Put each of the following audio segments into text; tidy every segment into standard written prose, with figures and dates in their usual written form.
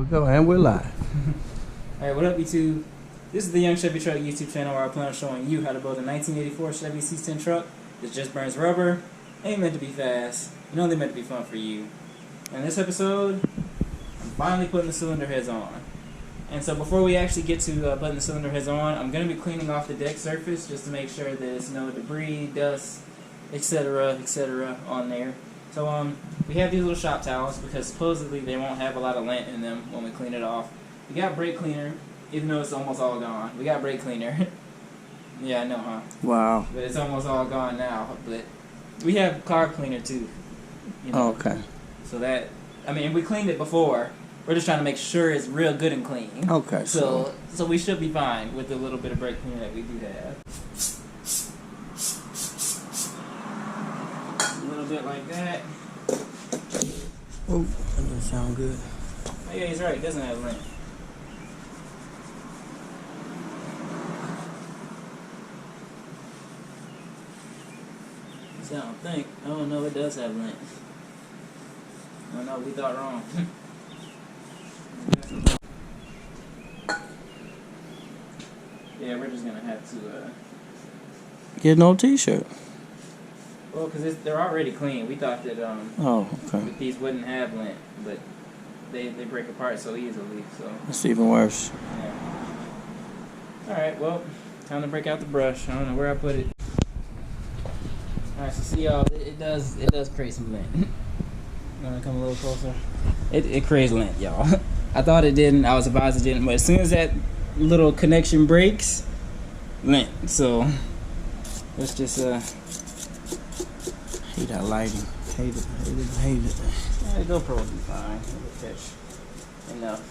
we go, and we're live. Alright, what up YouTube? This is the Young Chevy Truck YouTube channel where I plan on showing you how to build a 1984 Chevy C10 truck that just burns rubber, ain't meant to be fast, and only meant to be fun for you. In this episode, I'm finally putting the cylinder heads on. And so before we actually get to putting the cylinder heads on, I'm going to be cleaning off the deck surface just to make sure that there's no debris, dust, etc., etc. on there. So we have these little shop towels because supposedly they won't have a lot of lint in them when we clean it off. We got brake cleaner, even though it's almost all gone. We got brake cleaner. Yeah, I know, huh? Wow. But it's almost all gone now. But we have carb cleaner too. You know? Oh, okay. So that, I mean, we cleaned it before. We're just trying to make sure it's real good and clean. Okay. So we should be fine with the little bit of brake cleaner that we do have. A little bit like that. Oh, that doesn't sound good. Oh yeah, he's right. It doesn't have lint. I don't think. Oh no, it does have lint. Oh no, we thought wrong. Yeah, we're just gonna have to. Get no t-shirt. Well, because they're already clean. We thought that Oh, okay. these wouldn't have lint, but they break apart so easily. So It's even worse. yeah. All right, well, time to break out the brush. I don't know where I put it. All right, so see y'all. It does create some lint. You wanna come a little closer? It creates lint, y'all. I thought it didn't. I was advised it didn't, but as soon as that little connection breaks, lint. So let's just Hate that lighting. Hate it. Yeah, GoPro will be fine. It'll catch enough.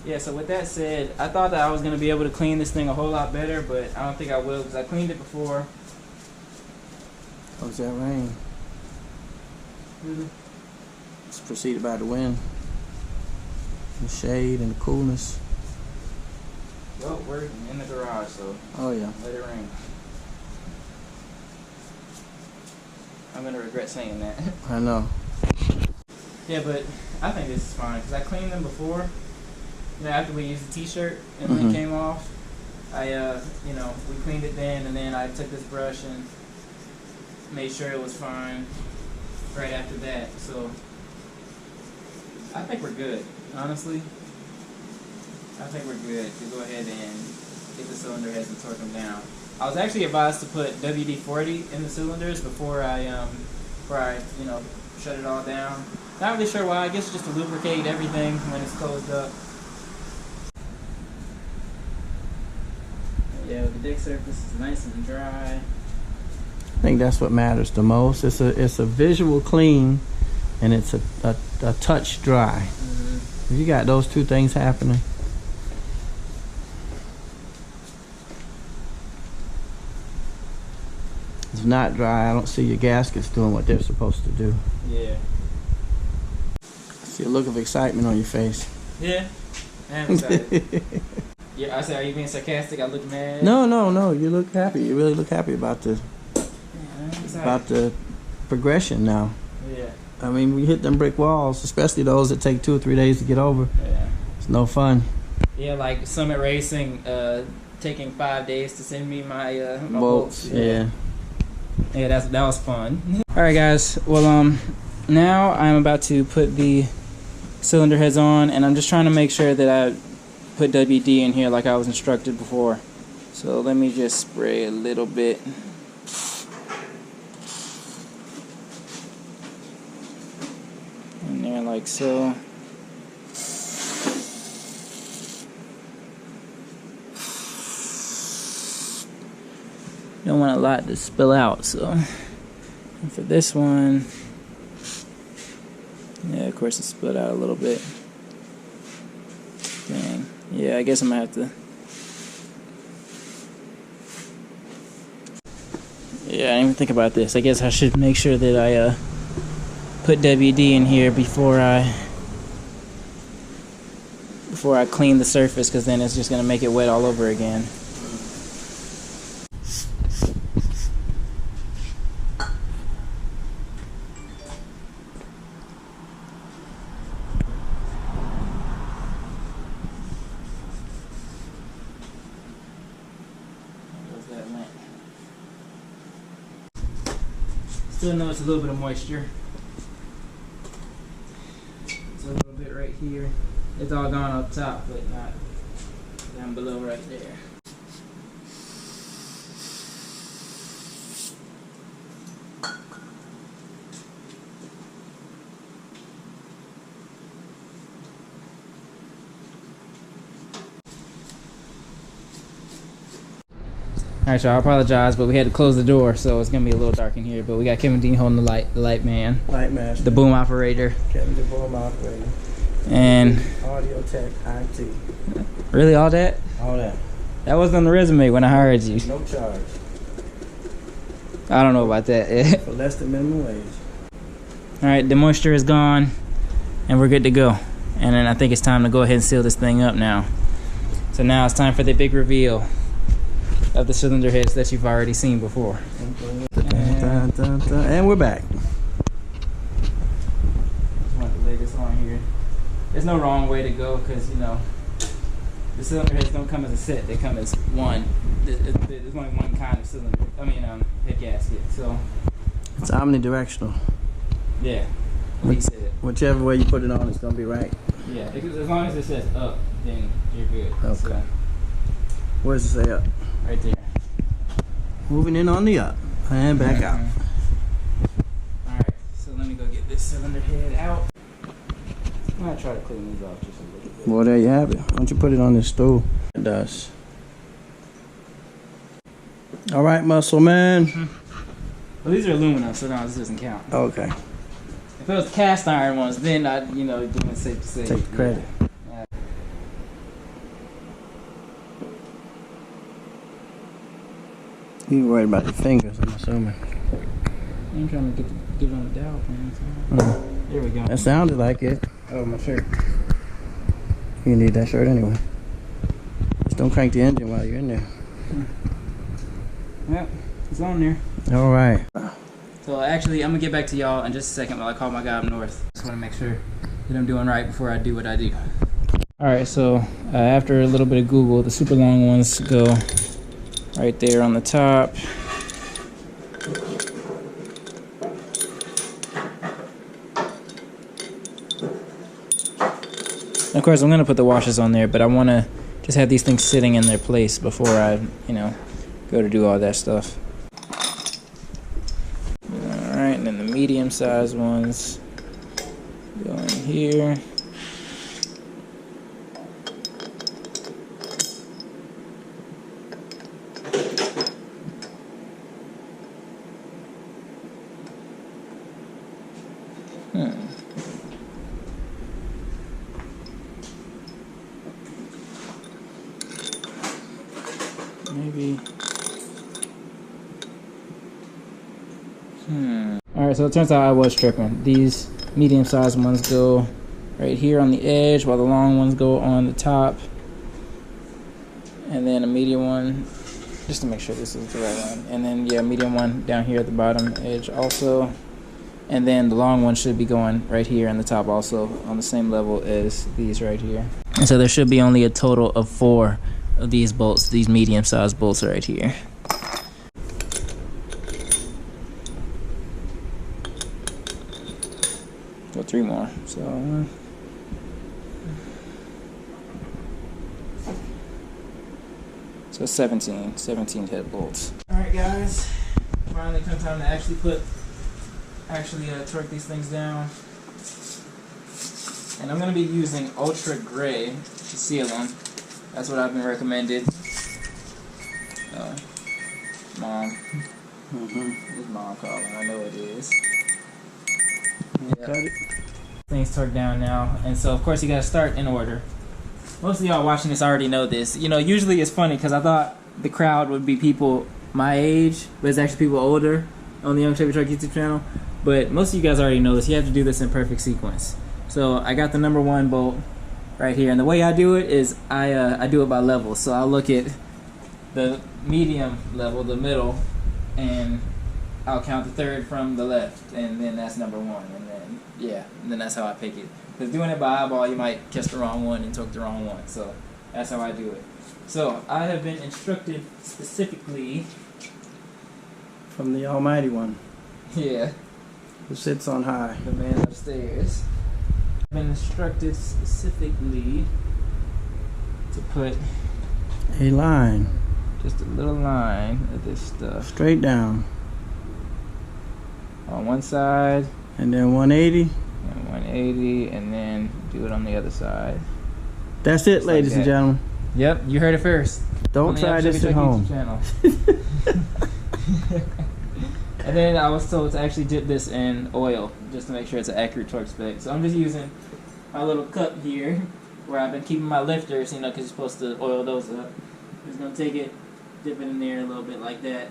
Yeah, so with that said, I thought that I was going to be able to clean this thing a whole lot better, but I don't think I will because I cleaned it before. Oh, is that rain? It's preceded by the wind. The shade and the coolness. Well, we're in the garage, so Oh, yeah. let it rain. I'm going to regret saying that. I know. Yeah, but I think this is fine because I cleaned them before. You know, after we used the t-shirt and then it came off, we cleaned it then, and then I took this brush and made sure it was fine right after that. So I think we're good, honestly. I think we're good to go ahead and get the cylinder heads and torque them down. I was actually advised to put WD-40 in the cylinders before I shut it all down. Not really sure why. I guess just to lubricate everything when it's closed up. Yeah, the deck surface is nice and dry. I think that's what matters the most. It's a visual clean, and it's a touch dry. If you got those two things happening. It's not dry. I don't see your gaskets doing what they're supposed to do. Yeah. I see a look of excitement on your face. Yeah, I am excited. Yeah, I said, are you being sarcastic? I look mad. No. You look happy. You really look happy about the progression now. Yeah. I mean, we hit them brick walls, especially those that take 2 or 3 days to get over. Yeah. It's no fun. Yeah, like Summit Racing, taking 5 days to send me my my Bolts. Yeah. Yeah, that was fun. All right, guys. Well, now I'm about to put the cylinder heads on, and I'm just trying to make sure that I put WD in here like I was instructed before. So let me just spray a little bit. In there like so. Don't want a lot to spill out, so. And for this one, yeah, of course it spilled out a little bit. Dang. Yeah, I guess I'm gonna have to. Yeah, I didn't even think about this. I guess I should make sure that I put WD in here before I clean the surface, because then it's just gonna make it wet all over again. Still notice a little bit of moisture. It's a little bit right here. It's all gone up top, but not down below right there. Alright, y'all, I apologize, but we had to close the door, so it's gonna be a little dark in here. But we got Kevin Dean holding the light man. Light master. The boom operator. Kevin, the boom operator. And audio tech, IT. Really, all that? All that. That wasn't on the resume when I hired you. No charge. I don't know about that. For less than minimum wage. Alright, the moisture is gone, and we're good to go. And then I think it's time to go ahead and seal this thing up now. So now it's time for the big reveal of the cylinder heads that you've already seen before. And we're back. Just want to lay this on here. There's no wrong way to go because, you know, the cylinder heads don't come as a set. They come as one. There's only one kind of cylinder. Head gasket. So it's omnidirectional. Yeah. He said. Whichever way you put it on, it's gonna be right. Yeah. As long as it says up, then you're good. Okay. So, where's it say up? right there. Moving in on the up and back out. Alright, so let me go get this cylinder head out. I'm gonna try to clean these off just a little bit. Well, there you have it. Why don't you put it on this stool? It does. All right, muscle man. Well, these are aluminum, so no, this doesn't count. Okay. If it was cast iron ones, then I'd, doing it safe to say. Take the credit. You worried about your fingers, I'm assuming. I'm trying to get it on the dowel, man. There we go. That sounded like it. Oh, my shirt. You need that shirt anyway. Just don't crank the engine while you're in there. Yep, it's on there. All right. So actually, I'm gonna get back to y'all in just a second while I call my guy up north. Just want to make sure that I'm doing right before I do what I do. All right, so after a little bit of Google, the super long ones go right there on the top. Of course, I'm gonna put the washers on there, but I want to just have these things sitting in their place before I, go to do all that stuff. All right, and then the medium-sized ones go in here. Maybe. Alright, so it turns out I was tripping. These medium-sized ones go right here on the edge, while the long ones go on the top. And then a medium one, just to make sure this is the right one. And then, yeah, medium one down here at the bottom edge also. And then the long one should be going right here on the top also, on the same level as these right here. And so there should be only a total of 4 of these bolts, these medium-sized bolts right here. Go 3 more. So 17 head bolts. All right, guys. Finally, come time to actually torque these things down. And I'm gonna be using Ultra Gray to seal them. That's what I've been recommended. Mom. It's mom calling. I know it is. Yeah. Things torqued down now, and so of course you gotta start in order. Most of y'all watching this already know this. Usually it's funny because I thought the crowd would be people my age, but it's actually people older on the Young Chevy Truck YouTube channel. But most of you guys already know this. You have to do this in perfect sequence. So I got the number 1 bolt right here, and the way I do it is I do it by level. So I'll look at the medium level, the middle, and I'll count the 3rd from the left, and then that's number 1, and then that's how I pick it. Because doing it by eyeball, you might catch the wrong one and torque the wrong one. So that's how I do it. So I have been instructed specifically from the Almighty One. Yeah. Who sits on high? The man upstairs. I've been instructed specifically to put A line. just a little line of this stuff Straight down. on one side And then 180. and 180, and then do it on the other sid. That's it, Just like ladies and that. gentlemen. Yep, you heard it first. Don't On the try Chevy this at Truck home. YouTube channel. And then I was told to actually dip this in oil just to make sure it's an accurate torque spec. So I'm just using my little cup here where I've been keeping my lifters, you know, because you're supposed to oil those up. Just gonna take it, dip it in there a little bit like that,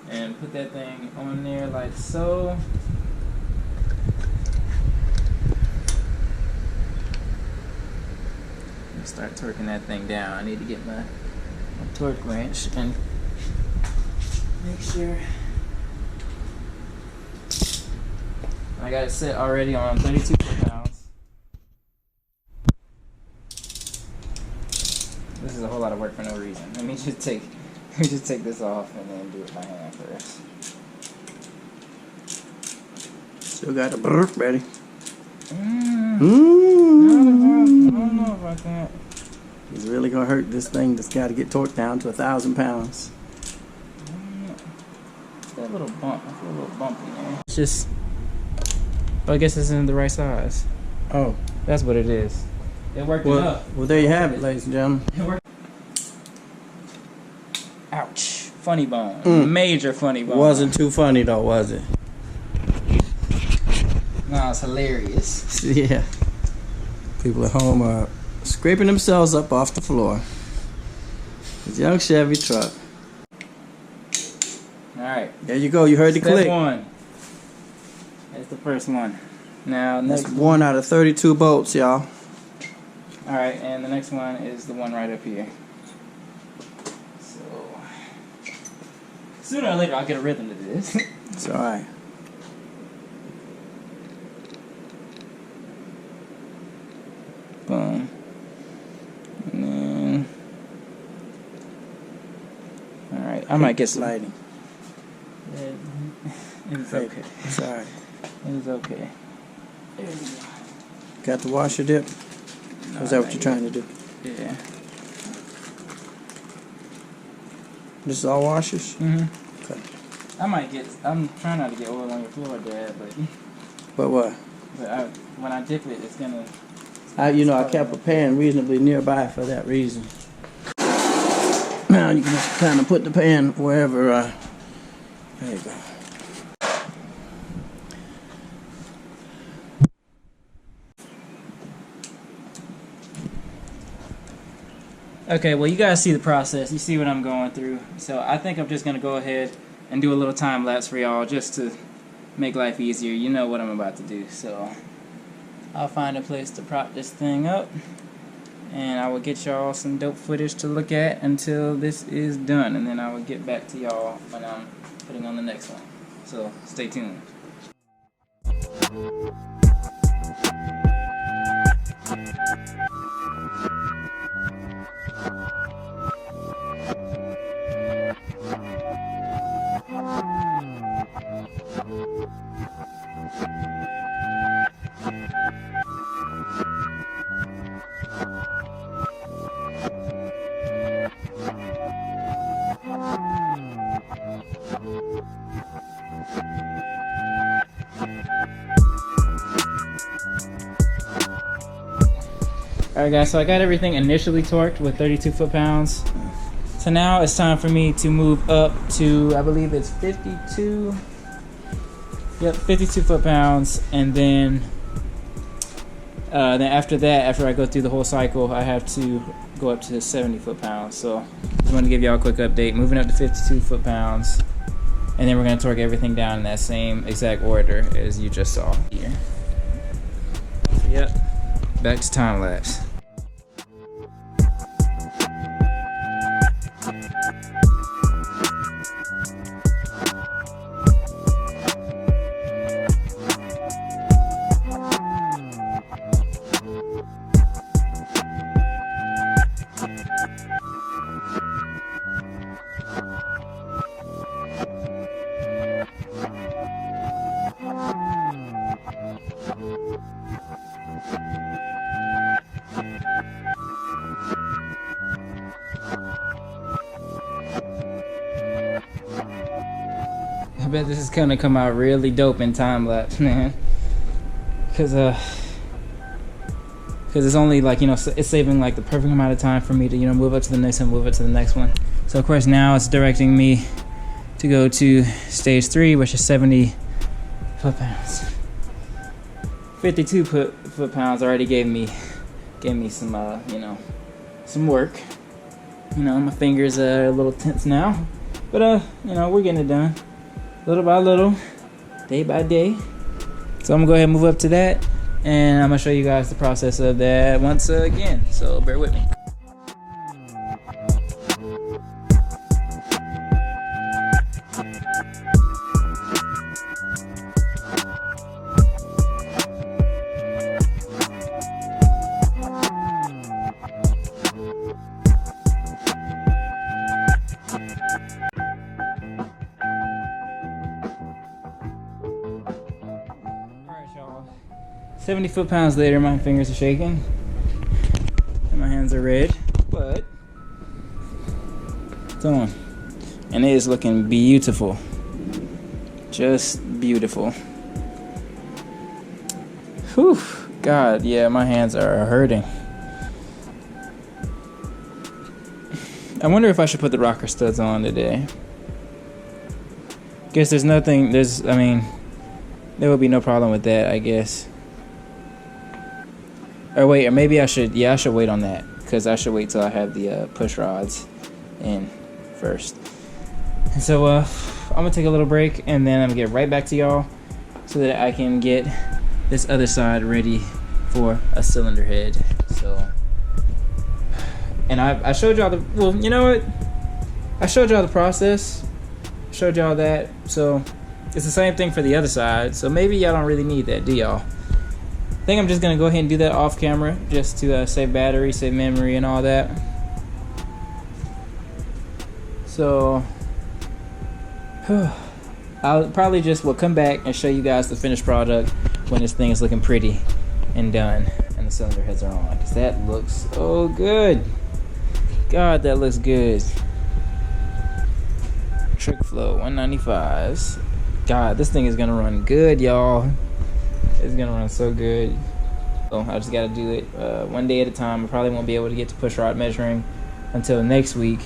and put that thing on there like so. And start torquing that thing down. I need to get my torque wrench and make sure I got it set already on 32 foot-pounds. This is a whole lot of work for no reason. Let me just take this off and then do it by hand first. Still got the burp ready. I don't know about that. It's really gonna hurt this thing that's got to get torqued down to 1,000 pounds. That little bump, I feel a little bumpy there. It's just, oh, I guess this isn't the right size. Oh, That's what it is. It worked enough. well, there you have it, ladies and gentlemen. It worked. Ouch. Funny bone. Major funny bone. Wasn't too funny though, was it? No, it's hilarious. Yeah. People at home are scraping themselves up off the floor. This young Chevy truck. Alright. There you go. You heard the Step click. one. That's the first one. Now, That's next one out of 32 bolts, y'all. Alright, and the next one is the one right up here. So, sooner or later I'll get a rhythm to this. It's alright. Boom. And then, alright, I might get some. Lighting. It's okay. It's alright. It's okay. There you go. Got the washer dip? No, Or is that what not you're trying to do? Yeah. This is all washers? Mhm. Okay. I'm trying not to get oil on your floor, Dad, But what? when I dip it, it's gonna. I kept a pan reasonably nearby for that reason. Now you can just kind of put the pan wherever. There you go. Okay, well, you guys see the process. You see what I'm going through. So I think I'm just gonna go ahead and do a little time lapse for y'all just to make life easier. You know what I'm about to do. So I'll find a place to prop this thing up, and I will get y'all some dope footage to look at until this is done, and then I will get back to y'all when I'm putting on the next one. So stay tuned. Alright guys, so I got everything initially torqued with 32 foot-pounds. So now it's time for me to move up to, I believe it's 52. Yep, 52 foot-pounds, and then after that, after I go through the whole cycle, I have to go up to 70 foot-pounds. So just want to give y'all a quick update. Moving up to 52 foot-pounds, and then we're going to torque everything down in that same exact order as you just saw here. So, yep, back to time lapse. bet this is gonna come out really dope in time lapse, man. Cause it's only like, you know, it's saving like the perfect amount of time for me to, you know, move up to the next one, move up to the next one. So of course now it's directing me to go to stage 3, which is 70 foot-pounds. 52 foot-pounds already gave me some, you know, some work. You know, my fingers are a little tense now, but you know, we're getting it done, little by little, day by day. So I'm gonna go ahead and move up to that, and I'm gonna show you guys the process of that once again. So bear with me. Alright, y'all. 70 foot-pounds later, my fingers are shaking and my hands are red, but it's on, and it is looking beautiful, just beautiful. Whew, God, yeah, my hands are hurting. I wonder if I should put the rocker studs on today. Guess I mean, there would be no problem with that, I guess. Or wait, or maybe I should wait on that, because I should wait till I have the push rods in first. And so I'm gonna take a little break, and then I'm gonna get right back to y'all so that I can get this other side ready for a cylinder head. So, and I showed y'all well, you know what? I showed y'all the process. Showed y'all that. So it's the same thing for the other side. So maybe y'all don't really need that, do y'all? I think I'm just gonna go ahead and do that off camera, just to save battery, save memory, and all that. So I'll probably just will come back and show you guys the finished product when this thing is looking pretty and done and the cylinder heads are on, because that looks so good. God, that looks good. Trick flow 195s. God, this thing is gonna run good, y'all. It's gonna run so good. So I just gotta do it one day at a time. I probably won't be able to get to push rod measuring until next week,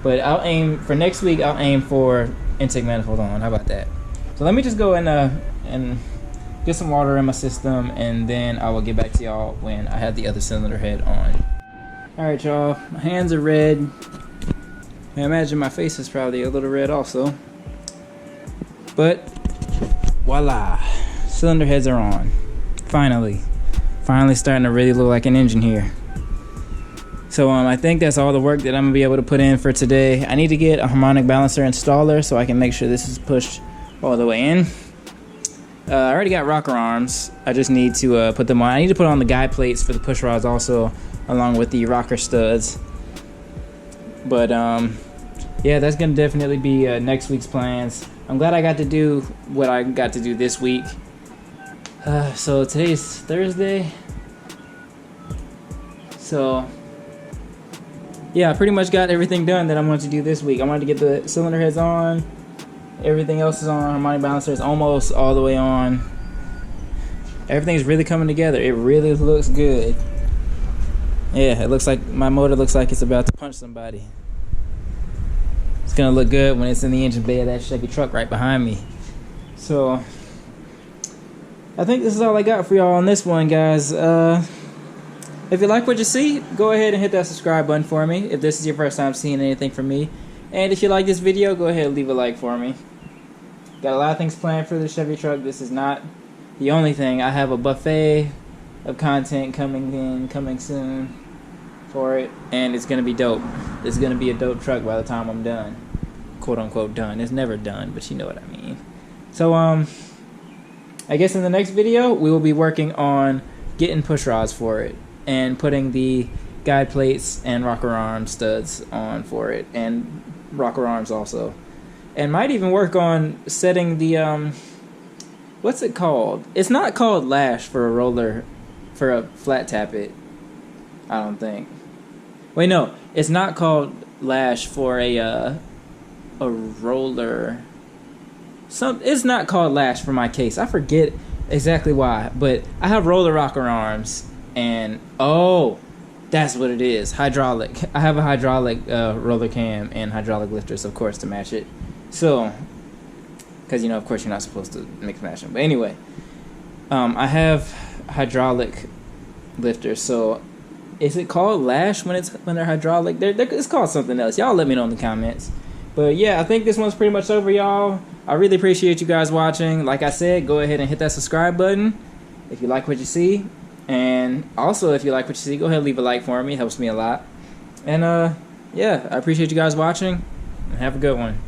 but I'll aim for next week. I'll aim for intake manifold on. How about that? So let me just go and get some water in my system, and then I will get back to y'all when I have the other cylinder head on. All right, y'all. My hands are red. I imagine my face is probably a little red also. But voila, cylinder heads are on. Finally starting to really look like an engine here. So I think that's all the work that I'm gonna be able to put in for today. I need to get a harmonic balancer installer so I can make sure this is pushed all the way in. I already got rocker arms. I just need to put them on. I need to put on the guide plates for the push rods also, along with the rocker studs. But yeah, that's gonna definitely be next week's plans. I'm glad I got to do what I got to do this week. So today's Thursday. So yeah, I pretty much got everything done that I wanted to do this week. I wanted to get the cylinder heads on. Everything else is on. Harmonic balancer is almost all the way on. Everything's really coming together. It really looks good. Yeah, it looks like my motor looks like it's about to punch somebody. It's gonna look good when it's in the engine bay of that Chevy truck right behind me. So I think this is all I got for y'all on this one, guys. If you like what you see, go ahead and hit that subscribe button for me if this is your first time seeing anything from me. And if you like this video, go ahead and leave a like for me. Got a lot of things planned for the Chevy truck. This is not the only thing. I have a buffet of content coming soon for it, and it's gonna be dope. It's gonna be a dope truck by the time I'm done, quote unquote done. It's never done, but you know what I mean. So I guess in the next video we will be working on getting push rods for it and putting the guide plates and rocker arm studs on for it, and rocker arms also, and might even work on setting the what's it called? It's not called lash for a roller, for a flat tappet, I don't think. Wait, no, it's not called lash for a roller. it's not called lash for my case. I forget exactly why, but I have roller rocker arms, and that's what it is. Hydraulic. I have a hydraulic roller cam and hydraulic lifters, of course, to match it. So, because of course you're not supposed to mix match them. But anyway, I have hydraulic lifters. So, is it called lash when they're hydraulic? It's called something else. Y'all let me know in the comments. But yeah, I think this one's pretty much over, y'all. I really appreciate you guys watching. Like I said, go ahead and hit that subscribe button if you like what you see. And also, if you like what you see, go ahead and leave a like for me. It helps me a lot. And yeah, I appreciate you guys watching. And have a good one.